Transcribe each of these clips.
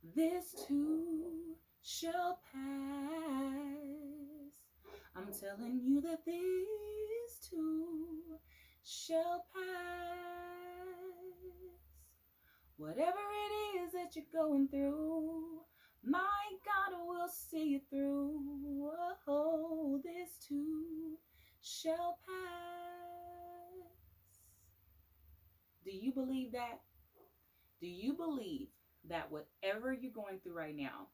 This too shall pass. I'm telling you that this too shall pass. Whatever it is that you're going through, my God will see you through. Oh, this too shall pass. Do you believe that? Do you believe that whatever you're going through right now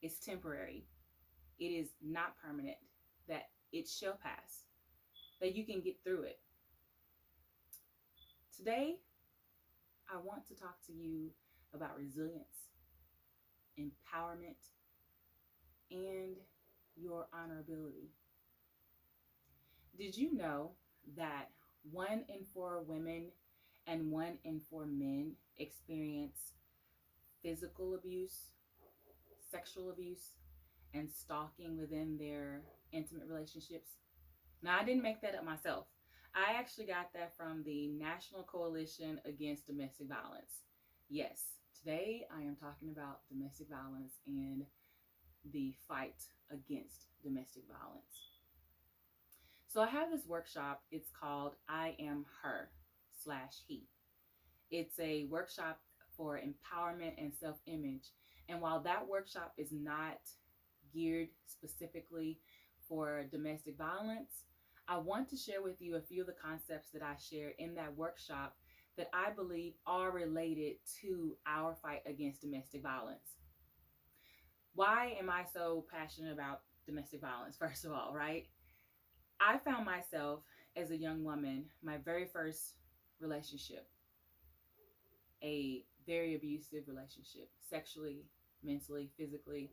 is temporary? It is not permanent, that it shall pass, that you can get through it. Today, I want to talk to you about resilience, empowerment, and your honorability. Did you know that 1 in 4 women and 1 in 4 men experience physical abuse, sexual abuse, and stalking within their intimate relationships? Now, I didn't make that up myself. I actually got that from the National Coalition Against Domestic Violence. Yes, today I am talking about domestic violence and the fight against domestic violence. So I have this workshop. It's called I Am Her / He. It's a workshop for empowerment and self-image. And while that workshop is not geared specifically for domestic violence, I want to share with you a few of the concepts that I share in that workshop that I believe are related to our fight against domestic violence. Why am I so passionate about domestic violence? First of all, right? I found myself as a young woman, my very first relationship, a very abusive relationship, sexually, mentally, physically.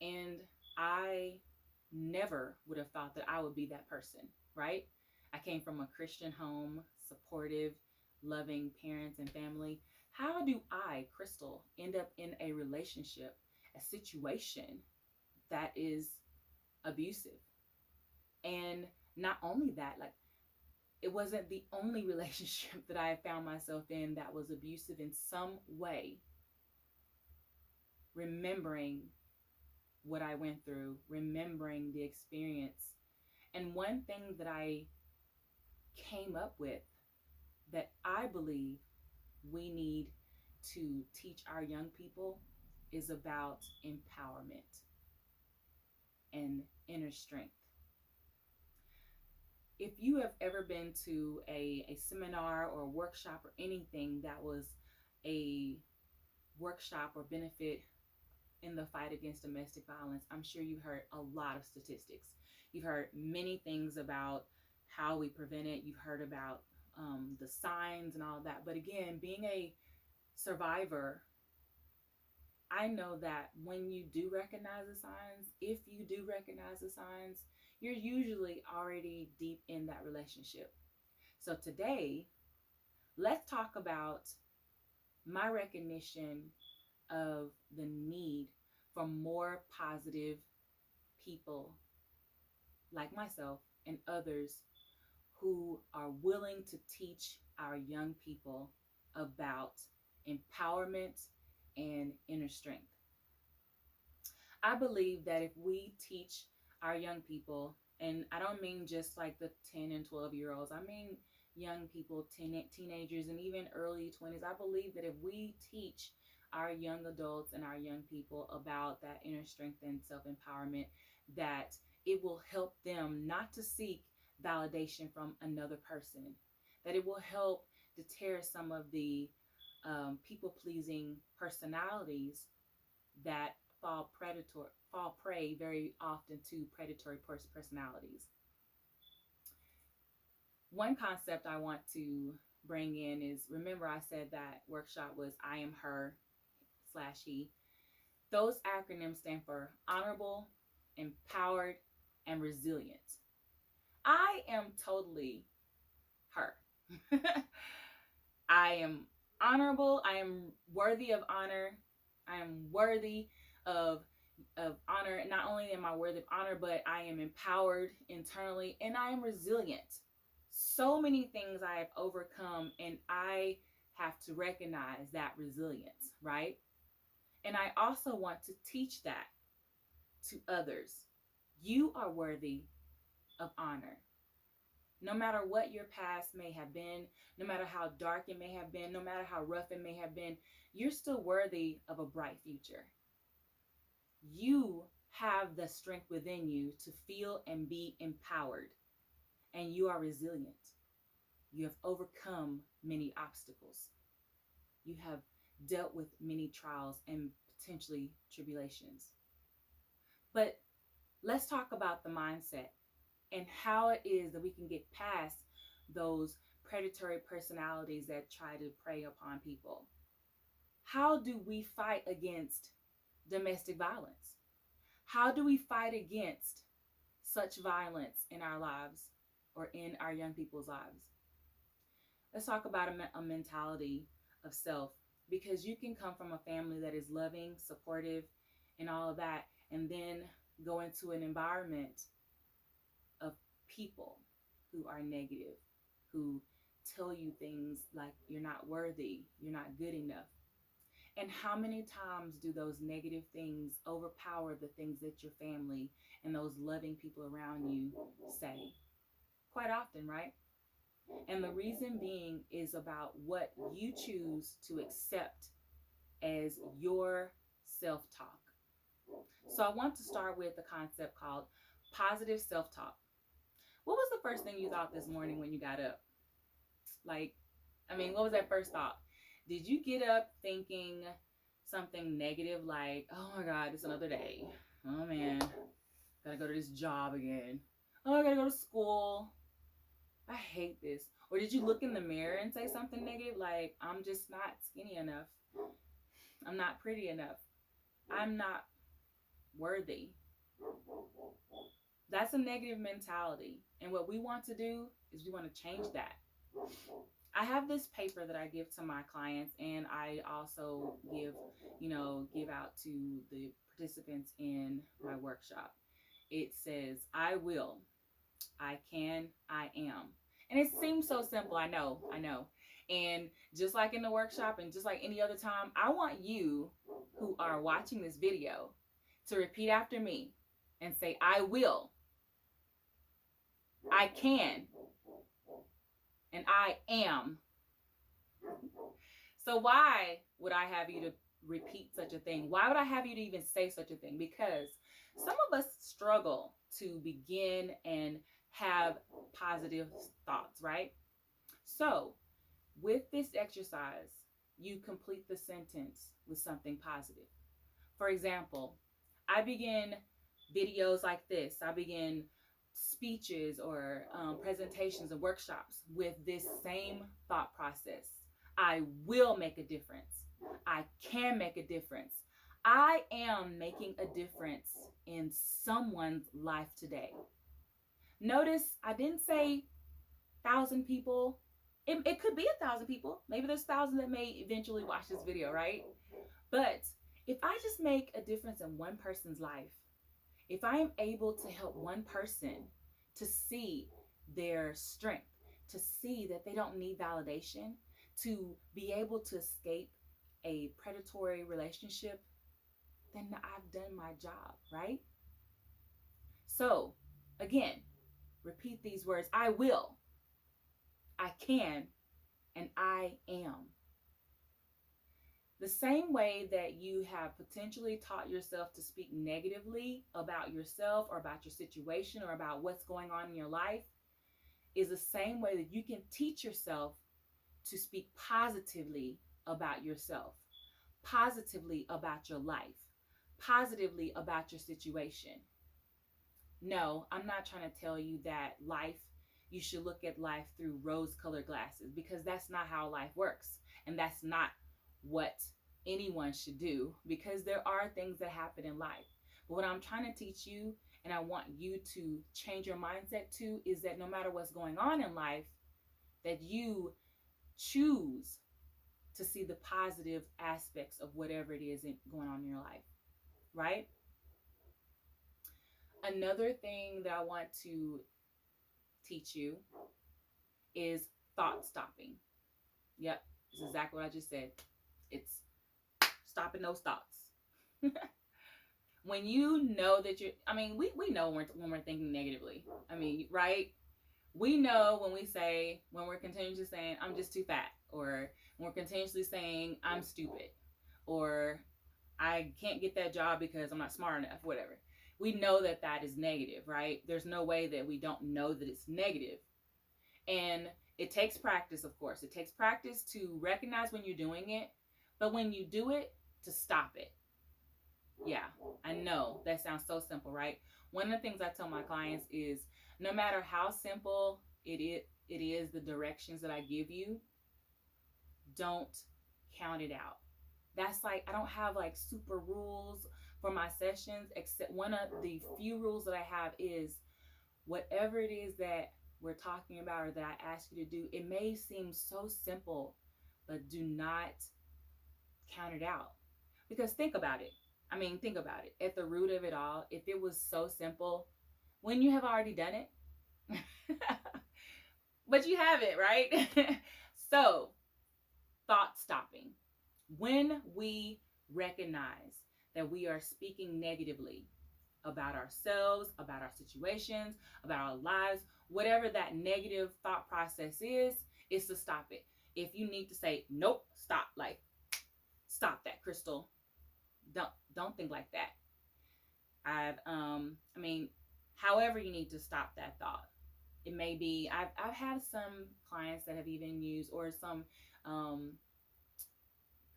And I never would have thought that I would be that person, right? I came from a Christian home, supportive, loving parents and family. How do I, Crystal, end up in a relationship, a situation that is abusive? And not only that, like, it wasn't the only relationship that I found myself in that was abusive in some way. Remembering what I went through, remembering the experience. And one thing that I came up with that I believe we need to teach our young people is about empowerment and inner strength. If you have ever been to a seminar or a workshop or anything that was a workshop or benefit in the fight against domestic violence, I'm sure you've heard a lot of statistics. You've heard many things about how we prevent it. You've heard about the signs and all of that. But again, being a survivor, I know that when you do recognize the signs, if you do recognize the signs, you're usually already deep in that relationship. So today, let's talk about my recognition of the need for more positive people like myself and others who are willing to teach our young people about empowerment and inner strength. I believe that if we teach our young people, and I don't mean just like the 10 and 12-year-olds, I mean young people, teenagers, and even early 20s, I believe that if we teach our young adults and our young people about that inner strength and self-empowerment, that it will help them not to seek validation from another person, that it will help deter some of the people-pleasing personalities that fall prey very often to predatory personalities. One concept I want to bring in is, remember I said that workshop was I Am Her / He. Those acronyms stand for honorable, empowered, and resilient. I am totally her. I am honorable. I am worthy of honor. I am worthy of honor. Not only am I worthy of honor, but I am empowered internally, and I am resilient. So many things I have overcome, and I have to recognize that resilience, right? And I also want to teach that to others. You are worthy of honor. No matter what your past may have been, no matter how dark it may have been, no matter how rough it may have been, you're still worthy of a bright future. You have the strength within you to feel and be empowered, and you are resilient. You have overcome many obstacles. You have dealt with many trials and potentially tribulations. But let's talk about the mindset and how it is that we can get past those predatory personalities that try to prey upon people. How do we fight against domestic violence? How do we fight against such violence in our lives or in our young people's lives? Let's talk about a mentality of self, because you can come from a family that is loving, supportive, and all of that, and then go into an environment of people who are negative, who tell you things like you're not worthy, you're not good enough. And how many times do those negative things overpower the things that your family and those loving people around you say? Quite often, right? And the reason being is about what you choose to accept as your self-talk. So I want to start with a concept called positive self-talk. What was the first thing you thought this morning when you got up? What was that first thought? Did you get up thinking something negative like, oh my God, it's another day. Oh man, gotta go to this job again. Oh, I gotta go to school. I hate this. Or did you look in the mirror and say something negative like, I'm just not skinny enough. I'm not pretty enough. I'm not worthy. That's a negative mentality. And what we want to do is we want to change that. I have this paper that I give to my clients, and I also give out to the participants in my workshop. It says, I will, I can, I am. And it seems so simple. I know. And just like in the workshop and just like any other time, I want you who are watching this video to repeat after me and say, I will, I can, and I am. So why would I have you to repeat such a thing? Why would I have you to even say such a thing? Because some of us struggle to begin and have positive thoughts, right? So with this exercise, you complete the sentence with something positive. For example, I begin videos like this. I begin speeches or presentations and workshops with this same thought process. I will make a difference. I can make a difference. I am making a difference in someone's life today. Notice I didn't say 1,000 people. It could be 1,000 people. Maybe there's 1,000 that may eventually watch this video, right? But if I just make a difference in one person's life, if I am able to help one person to see their strength, to see that they don't need validation, to be able to escape a predatory relationship, then I've done my job, right? So, again, repeat these words. I will, I can, and I am. The same way that you have potentially taught yourself to speak negatively about yourself or about your situation or about what's going on in your life is the same way that you can teach yourself to speak positively about yourself, positively about your life, positively about your situation. No, I'm not trying to tell you that you should look at life through rose-colored glasses, because that's not how life works. And that's not what anyone should do, because there are things that happen in life. But what I'm trying to teach you, and I want you to change your mindset to, is that no matter what's going on in life, that you choose to see the positive aspects of whatever it is going on in your life, right? Another thing that I want to teach you is thought stopping. Yep, this is exactly what I just said. It's stopping those thoughts. When you know that we know when we're thinking negatively. I mean, right? We know when we're continuously saying, I'm just too fat, or when we're continuously saying, I'm stupid, or I can't get that job because I'm not smart enough, whatever. We know that that is negative, right? There's no way that we don't know that it's negative. And it takes practice, of course. It takes practice to recognize when you're doing it, but when you do it, to stop it. Yeah, I know that sounds so simple, right? One of the things I tell my clients is no matter how simple it is the directions that I give you, don't count it out. That's like, I don't have like super rules for my sessions, except one of the few rules that I have is whatever it is that we're talking about or that I ask you to do, it may seem so simple, but do not count it out. Because think about it. I mean, think about it. At the root of it all, if it was so simple, wouldn't you have already done it? But you haven't, right? So, thought stopping. When we recognize that we are speaking negatively about ourselves, about our situations, about our lives, whatever that negative thought process is to stop it. If you need to say, nope, stop, like, stop that, Crystal. Don't think like that. However you need to stop that thought. It may be, I've had some clients that have even used, or some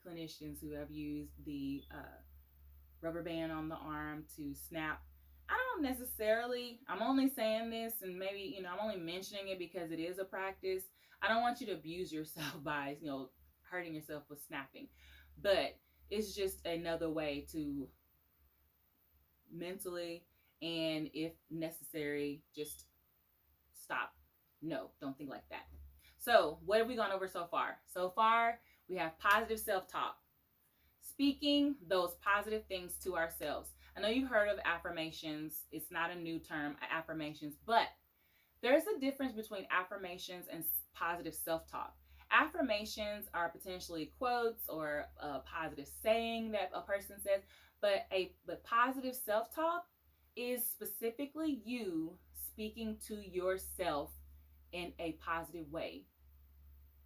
clinicians who have used the rubber band on the arm to snap. I don't necessarily, I'm only saying this, and maybe, I'm only mentioning it because it is a practice. I don't want you to abuse yourself by, hurting yourself with snapping. But it's just another way to mentally, and if necessary, just stop. No, don't think like that. So, what have we gone over so far? So far, we have positive self-talk. Speaking those positive things to ourselves. I know you've heard of affirmations. It's not a new term, affirmations, but there's a difference between affirmations and positive self-talk. Affirmations are potentially quotes or a positive saying that a person says, but positive self-talk is specifically you speaking to yourself in a positive way.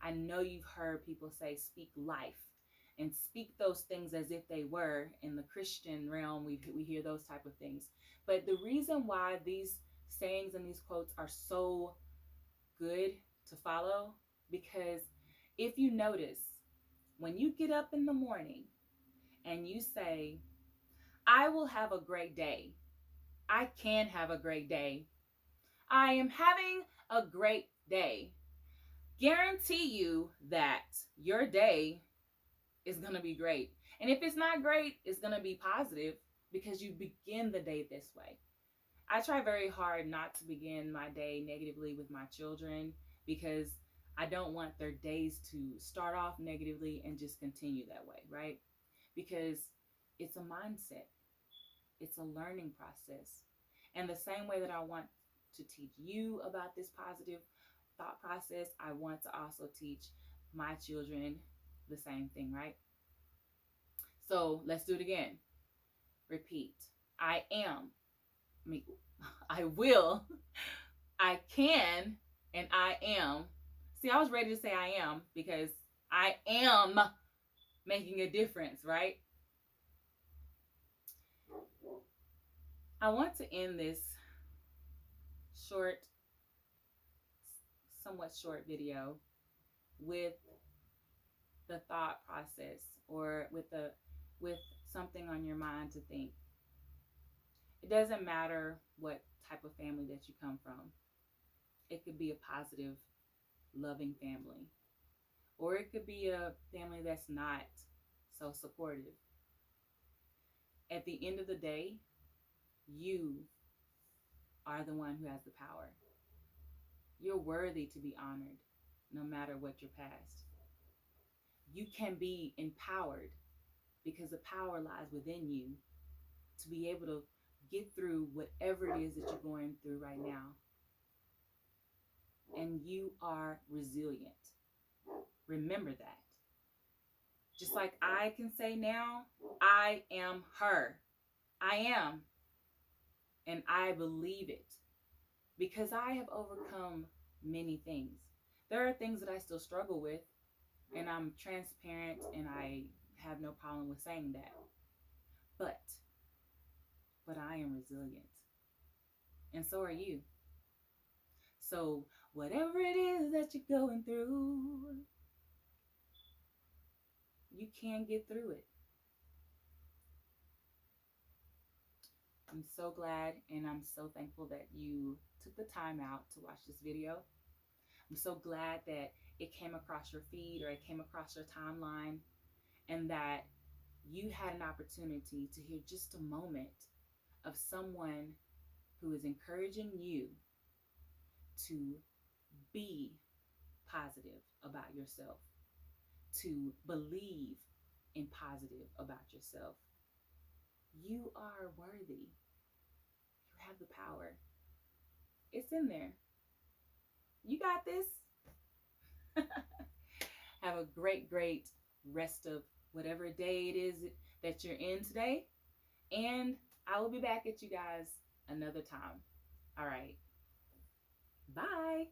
I know you've heard people say speak life and speak those things as if they were. In the Christian realm, we hear those type of things. But the reason why these sayings and these quotes are so good to follow, because if you notice, when you get up in the morning and you say, I will have a great day, I can have a great day, I am having a great day, guarantee you that your day is going to be great. And if it's not great, it's going to be positive because you begin the day this way. I try very hard not to begin my day negatively with my children because I don't want their days to start off negatively and just continue that way, right? Because it's a mindset. It's a learning process. And the same way that I want to teach you about this positive thought process, I want to also teach my children the same thing, right? So let's do it again. Repeat. I am. I will. I can. And I am. See, I was ready to say I am because I am making a difference, right? I want to end this somewhat short video with the thought process, or with something on your mind to think. It doesn't matter what type of family that you come from. It could be a positive, loving family, or it could be a family that's not so supportive. At the end of the day, you are the one who has the power. You're worthy to be honored no matter what your past. You can be empowered because the power lies within you to be able to get through whatever it is that you're going through right now. And you are resilient. Remember that. Just like I can say now, I am her. I am. And I believe it because I have overcome many things. There are things that I still struggle with, and I'm transparent and I have no problem with saying that. But I am resilient. And so are you. So whatever it is that you're going through, you can get through it. I'm so glad and I'm so thankful that you took the time out to watch this video. I'm so glad that it came across your feed or it came across your timeline, and that you had an opportunity to hear just a moment of someone who is encouraging you to be positive about yourself, to believe in positive about yourself. You are worthy. You have the power. It's in there. You got this. Have a great, great rest of whatever day it is that you're in today. And I will be back at you guys another time. All right. Bye.